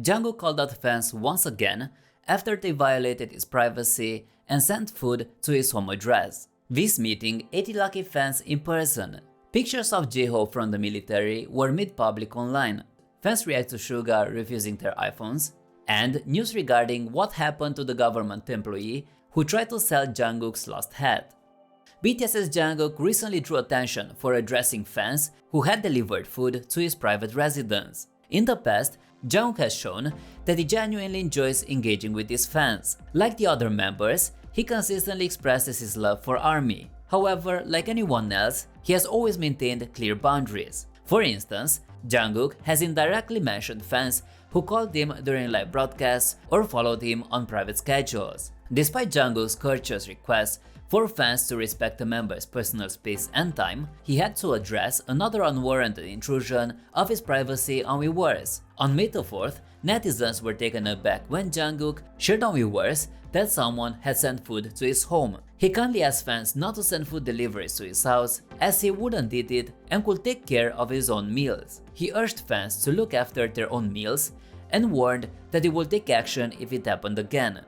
Jungkook called out fans once again after they violated his privacy and sent food to his home address. V's meeting 80 lucky fans in person. Pictures of JHopes from the military were made public online. Fans react to Suga refusing their iPhones. And news regarding what happened to the government employee who tried to sell Jungkook's lost hat. BTS's Jungkook recently drew attention for addressing fans who had delivered food to his private residence. In the past, Jungkook has shown that he genuinely enjoys engaging with his fans. Like the other members, he consistently expresses his love for ARMY. However, like anyone else, he has always maintained clear boundaries. For instance, Jungkook has indirectly mentioned fans who called him during live broadcasts or followed him on private schedules. Despite Jungkook's courteous request for fans to respect a member's personal space and time, he had to address another unwarranted intrusion of his privacy on viewers. On May 4th, netizens were taken aback when Jungkook shared on viewers that someone had sent food to his home. He kindly asked fans not to send food deliveries to his house as he wouldn't eat it and could take care of his own meals. He urged fans to look after their own meals and warned that he would take action if it happened again.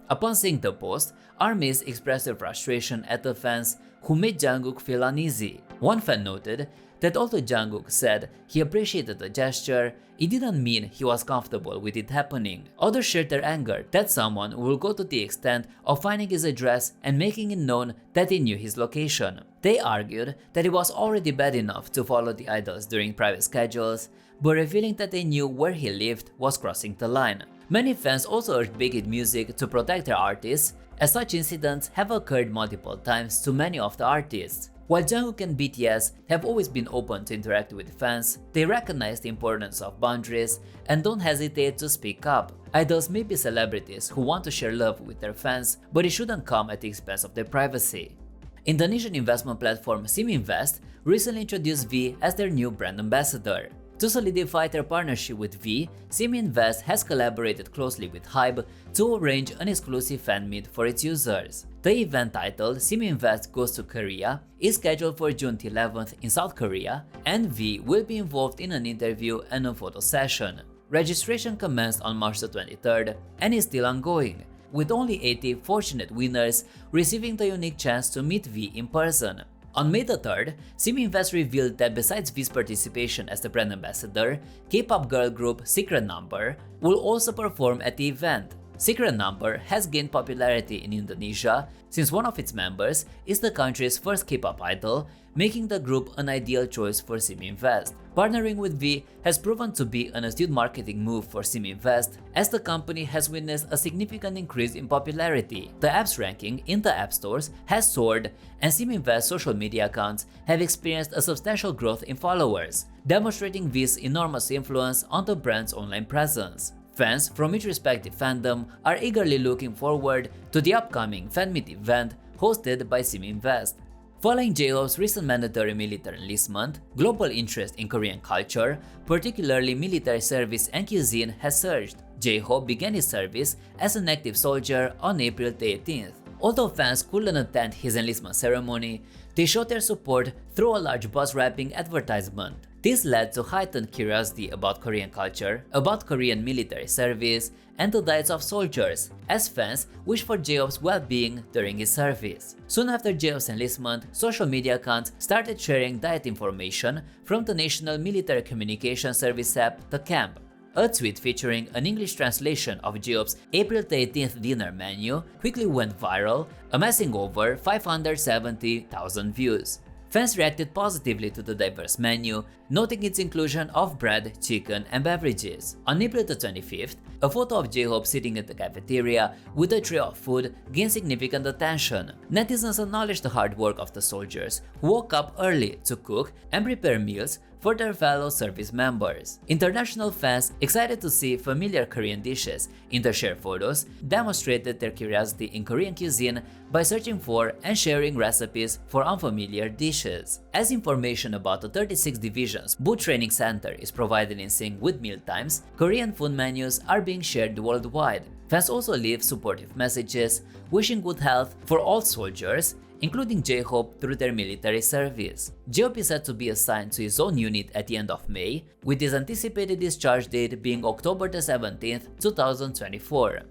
Upon seeing the post, ARMYs expressed their frustration at the fans who made Jungkook feel uneasy. One fan noted that although Jungkook said he appreciated the gesture, it didn't mean he was comfortable with it happening. Others shared their anger that someone will go to the extent of finding his address and making it known that he knew his location. They argued that it was already bad enough to follow the idols during private schedules, but revealing that they knew where he lived was crossing the line. Many fans also urged Big Hit Music to protect their artists, as such incidents have occurred multiple times to many of the artists. While Jungkook and BTS have always been open to interact with fans, they recognize the importance of boundaries and don't hesitate to speak up. Idols may be celebrities who want to share love with their fans, but it shouldn't come at the expense of their privacy. Indonesian investment platform SimInvest recently introduced V as their new brand ambassador. To solidify their partnership with V, SimInvest has collaborated closely with Hybe to arrange an exclusive fan meet for its users. The event, titled SimInvest Goes to Korea, is scheduled for June 11th in South Korea, and V will be involved in an interview and a photo session. Registration commenced on March 23rd and is still ongoing, with only 80 fortunate winners receiving the unique chance to meet V in person. On May 3rd, SimInvest revealed that besides V's participation as the brand ambassador, K-pop girl group Secret Number will also perform at the event. Secret Number has gained popularity in Indonesia since one of its members is the country's first K-pop idol, making the group an ideal choice for SimInvest. Partnering with V has proven to be an astute marketing move for SimInvest, as the company has witnessed a significant increase in popularity. The app's ranking in the app stores has soared, and SimInvest's social media accounts have experienced a substantial growth in followers, demonstrating V's enormous influence on the brand's online presence. Fans from each respective fandom are eagerly looking forward to the upcoming fan meet event hosted by SimInvest. Following JHopes' recent mandatory military enlistment, global interest in Korean culture, particularly military service and cuisine, has surged. JHopes began his service as an active soldier on April 18th. Although fans couldn't attend his enlistment ceremony, they showed their support through a large bus-wrapping advertisement. This led to heightened curiosity about Korean culture, about Korean military service, and the diets of soldiers, as fans wished for JHopes' well-being during his service. Soon after JHopes' enlistment, social media accounts started sharing diet information from the National Military Communication Service app, The Camp. A tweet featuring an English translation of JHopes' April 18th dinner menu quickly went viral, amassing over 570,000 views. Fans reacted positively to the diverse menu, noting its inclusion of bread, chicken, and beverages. On April 25th, a photo of JHopes sitting at the cafeteria with a tray of food gained significant attention. Netizens acknowledged the hard work of the soldiers who woke up early to cook and prepare meals for their fellow service members. International fans, excited to see familiar Korean dishes in their shared photos, demonstrated their curiosity in Korean cuisine by searching for and sharing recipes for unfamiliar dishes. As information about the 36 Division's Boot Training Center is provided in sync with mealtimes, Korean food menus are being shared worldwide. Fans also leave supportive messages wishing good health for all soldiers including J-Hope through their military service. J-Hope is said to be assigned to his own unit at the end of May, with his anticipated discharge date being October 17, 2024.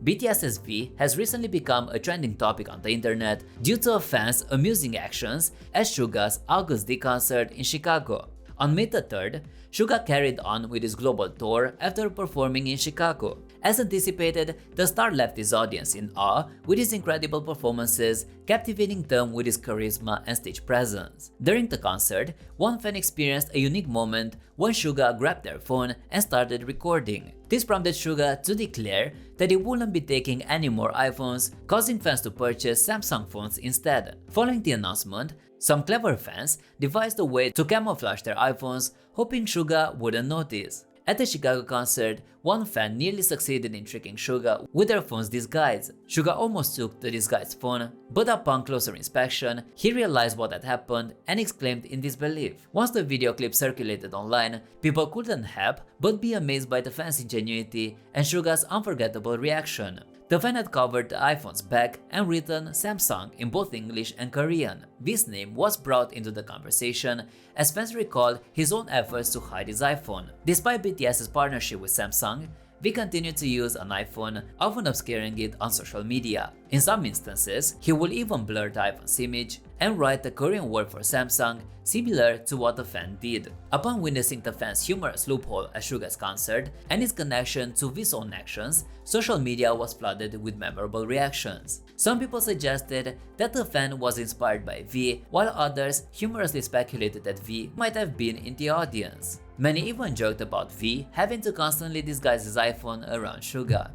BTS's V has recently become a trending topic on the internet due to a fan's amusing actions at Suga's August D concert in Chicago. On May 3rd, Suga carried on with his global tour after performing in Chicago. As anticipated, the star left his audience in awe with his incredible performances, captivating them with his charisma and stage presence. During the concert, one fan experienced a unique moment when Suga grabbed their phone and started recording. This prompted Suga to declare that he wouldn't be taking any more iPhones, causing fans to purchase Samsung phones instead. Following the announcement, some clever fans devised a way to camouflage their iPhones, hoping Suga wouldn't notice. At the Chicago concert, one fan nearly succeeded in tricking Suga with their phone's disguise. Suga almost took the disguised phone, but upon closer inspection, he realized what had happened and exclaimed in disbelief. Once the video clip circulated online, people couldn't help but be amazed by the fan's ingenuity and Suga's unforgettable reaction. The fan had covered the iPhone's back and written Samsung in both English and Korean. This name was brought into the conversation as fans recalled his own efforts to hide his iPhone. Despite BTS's partnership with Samsung, V continued to use an iPhone, often obscuring it on social media. In some instances, he would even blur the iPhone's image and write the Korean word for Samsung, similar to what the fan did. Upon witnessing the fan's humorous loophole at Suga's concert and its connection to V's own actions, social media was flooded with memorable reactions. Some people suggested that the fan was inspired by V, while others humorously speculated that V might have been in the audience. Many even joked about V having to constantly disguise his iPhone around Suga.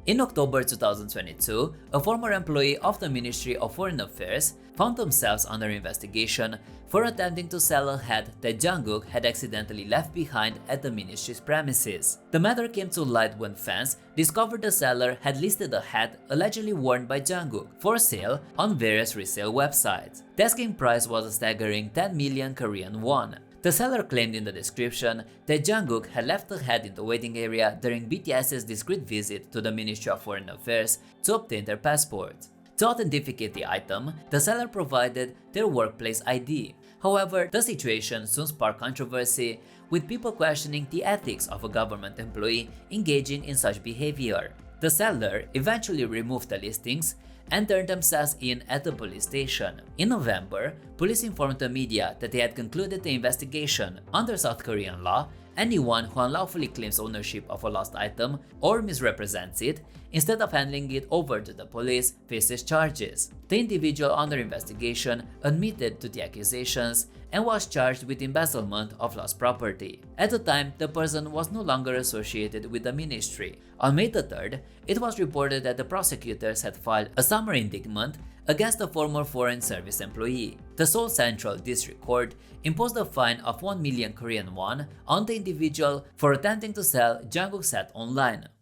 In October 2022, a former employee of the Ministry of Foreign Affairs found themselves under investigation for attempting to sell a hat that Jungkook had accidentally left behind at the ministry's premises. The matter came to light when fans discovered the seller had listed a hat allegedly worn by Jungkook for sale on various resale websites. The asking price was a staggering 10 million Korean won. The seller claimed in the description that Jungkook had left the hat in the waiting area during BTS's discreet visit to the Ministry of Foreign Affairs to obtain their passports. To authenticate the item, the seller provided their workplace ID. However, the situation soon sparked controversy, with people questioning the ethics of a government employee engaging in such behavior. The seller eventually removed the listings and turned themselves in at the police station. In November, police informed the media that they had concluded the investigation. Under South Korean law, anyone who unlawfully claims ownership of a lost item or misrepresents it, instead of handing it over to the police, faces charges. The individual under investigation admitted to the accusations and was charged with embezzlement of lost property. At the time, the person was no longer associated with the ministry. On May 3rd, it was reported that the prosecutors had filed a summary indictment against the former Foreign Service employee. The Seoul Central District Court imposed a fine of 1 million Korean won on the individual for attempting to sell Jungkook's hat online.